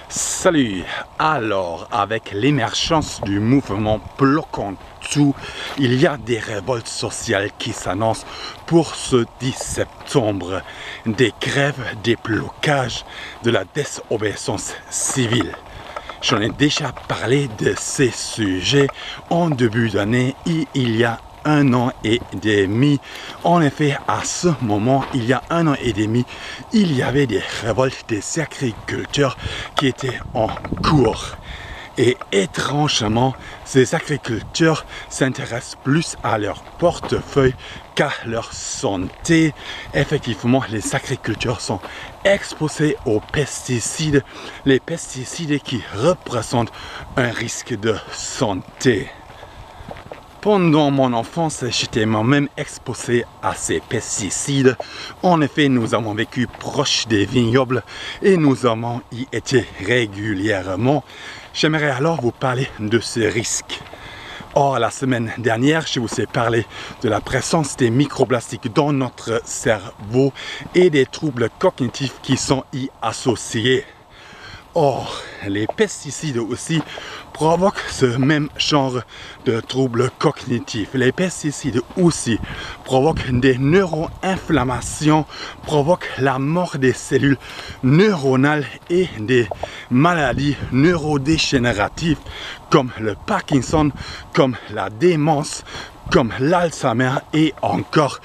Salut! Alors, avec l'émergence du mouvement Bloquons Tout, il y a des révoltes sociales qui s'annoncent pour ce 10 septembre. Des grèves, des blocages, de la désobéissance civile. J'en ai déjà parlé de ces sujets en début d'année et il y a 1 an et demi. En effet, à ce moment, il y a 1 an et demi, il y avait des révoltes des agriculteurs qui étaient en cours. Et étrangement, ces agriculteurs s'intéressent plus à leur portefeuille qu'à leur santé. Effectivement, les agriculteurs sont exposés aux pesticides, les pesticides qui représentent un risque de santé. Pendant mon enfance, j'étais moi-même exposé à ces pesticides. En effet, nous avons vécu proche des vignobles et nous avons y été régulièrement. J'aimerais alors vous parler de ces risques. Or, la semaine dernière, je vous ai parlé de la présence des microplastiques dans notre cerveau et des troubles cognitifs qui sont y associés. Or, les pesticides aussi provoquent ce même genre de troubles cognitifs. Les pesticides aussi provoquent des neuroinflammations, provoquent la mort des cellules neuronales et des maladies neurodégénératives comme le Parkinson, comme la démence, comme l'Alzheimer et encore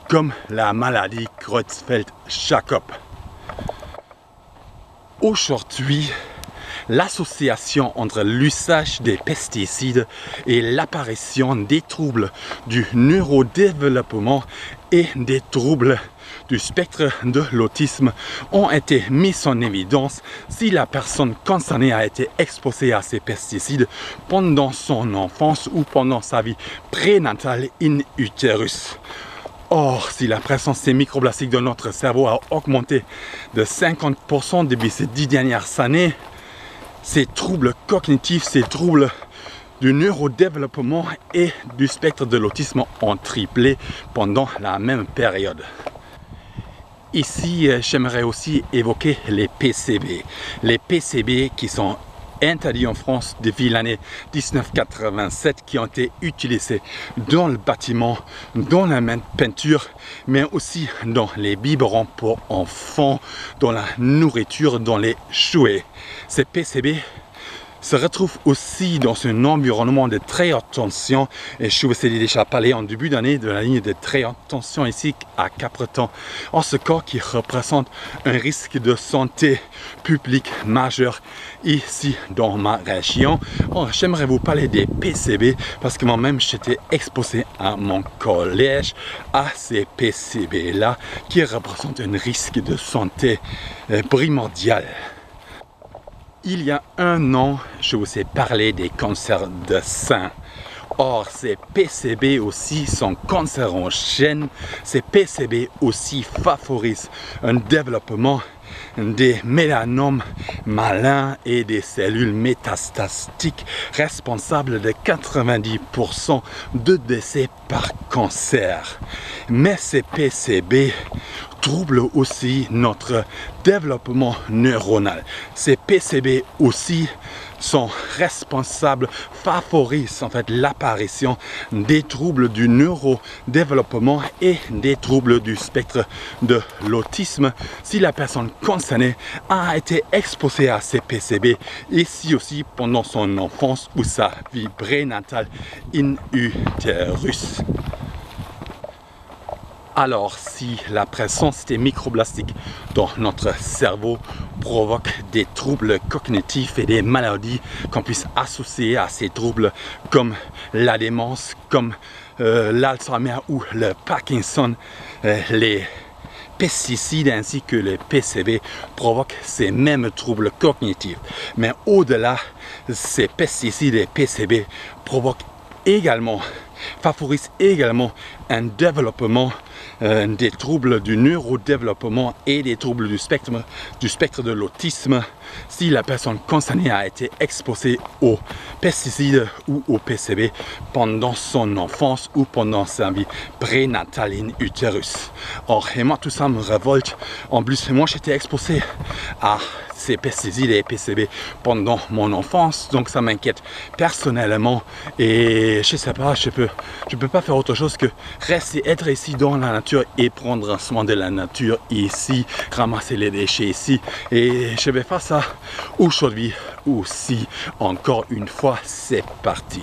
comme la maladie Creutzfeldt-Jakob. Aujourd'hui, l'association entre l'usage des pesticides et l'apparition des troubles du neurodéveloppement et des troubles du spectre de l'autisme ont été mises en évidence si la personne concernée a été exposée à ces pesticides pendant son enfance ou pendant sa vie prénatale in utérus. Or, si la présence des microplastiques dans notre cerveau a augmenté de 50% depuis ces 10 dernières années, ces troubles cognitifs, ces troubles du neurodéveloppement et du spectre de l'autisme ont triplé pendant la même période. Ici, j'aimerais aussi évoquer les PCB. Les PCB qui sont interdits en France depuis l'année 1987, qui ont été utilisés dans le bâtiment, dans la peinture, mais aussi dans les biberons pour enfants, dans la nourriture, dans les jouets. Ces PCB se retrouvent aussi dans un environnement de très haute tension, et je vous ai déjà parlé en début d'année de la ligne de très haute tension ici à Capbreton, en ce cas qui représente un risque de santé publique majeur ici dans ma région. J'aimerais vous parler des PCB parce que moi-même j'étais exposé à mon collège à ces PCB là qui représentent un risque de santé primordial. Il y a 1 an, je vous ai parlé des cancers de sein. Or, ces PCB aussi sont cancérogènes. Ces PCB aussi favorisent un développement des mélanomes malins et des cellules métastatiques responsables de 90% de décès par cancer. Mais ces PCB troublent aussi notre développement neuronal. Ces PCB aussi sont responsables, favorisent en fait l'apparition des troubles du neurodéveloppement et des troubles du spectre de l'autisme si la personne concernée a été exposée à ces PCB et si aussi pendant son enfance ou sa vie prénatale in utérus. Alors, si la présence des microplastiques dans notre cerveau provoque des troubles cognitifs et des maladies qu'on puisse associer à ces troubles comme la démence, comme l'Alzheimer ou le Parkinson, les pesticides ainsi que les PCB provoquent ces mêmes troubles cognitifs. Mais au-delà, ces pesticides et favorisent également un développement des troubles du neurodéveloppement et des troubles du spectre de l'autisme si la personne concernée a été exposée aux pesticides ou au PCB pendant son enfance ou pendant sa vie prénatale in utérus. Or, et moi, tout ça me révolte. En plus, moi, j'étais exposé à ces pesticides et PCB pendant mon enfance, donc ça m'inquiète personnellement et je sais pas, je peux pas faire autre chose que rester, être ici dans la nature et prendre soin de la nature ici, ramasser les déchets ici, et je vais faire ça aujourd'hui aussi. Encore une fois, c'est parti.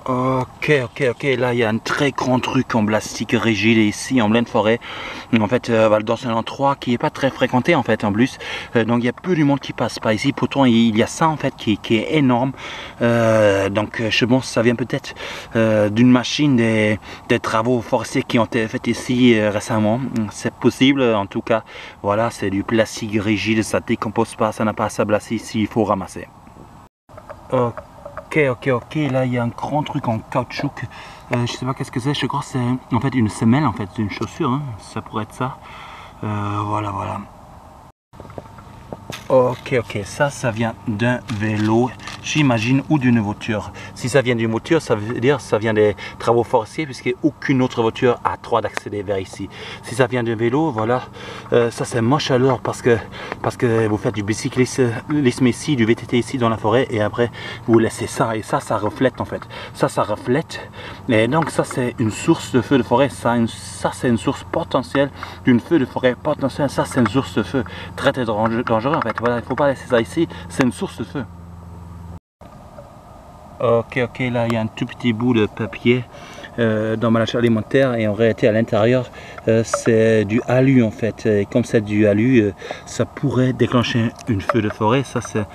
Ok, là il y a un très grand truc en plastique rigide ici en pleine forêt. En fait, dans un endroit qui n'est pas très fréquenté en fait en plus. Donc il y a peu du monde qui passe par ici. Pourtant il y a ça en fait qui est énorme. Donc je pense que ça vient peut-être d'une machine des travaux forestiers qui ont été faits ici récemment. C'est possible en tout cas. Voilà, c'est du plastique rigide, ça ne décompose pas, ça n'a pas à s'ablasser ici, il faut ramasser. Ok, là il y a un grand truc en caoutchouc, je sais pas qu'est-ce que c'est, je crois que c'est en fait une semelle, en fait, une chaussure, hein. Ça pourrait être ça, voilà. Ok, ça vient d'un vélo, j'imagine, ou d'une voiture. Si ça vient d'une voiture, ça veut dire que ça vient des travaux forestiers, puisqu'aucune autre voiture a droit d'accéder vers ici. Si ça vient d'un vélo, voilà, ça c'est moche alors, parce que vous faites du bicyclisme ici, du VTT ici dans la forêt, et après vous laissez ça, et ça reflète en fait. Ça reflète, et donc ça c'est une source de feu de forêt, ça c'est une source potentielle d'une feu de forêt potentielle, ça c'est une source de feu très dangereux en fait. Voilà, il ne faut pas laisser ça ici, c'est une source de feu. Ok, là il y a un tout petit bout de papier d'emballage alimentaire, et en réalité à l'intérieur c'est du alu en fait, et comme c'est du alu, ça pourrait déclencher une feu de forêt. Ça c'est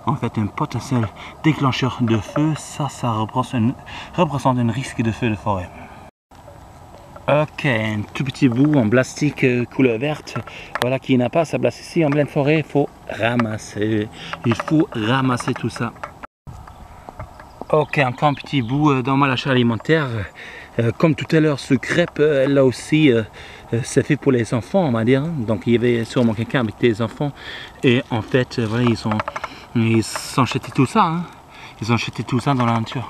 en fait un potentiel déclencheur de feu, ça représente un risque de feu de forêt. Ok, un tout petit bout en plastique couleur verte, voilà, qui n'a pas sa place ici en pleine forêt. Il faut ramasser tout ça. Ok, encore un petit bout d'emballage alimentaire, comme tout à l'heure, ce crêpe là aussi c'est fait pour les enfants, on va dire. Donc il y avait sûrement quelqu'un avec des enfants, et en fait voilà, ils ont jeté tout ça, hein. Ils ont jeté tout ça dans la nature.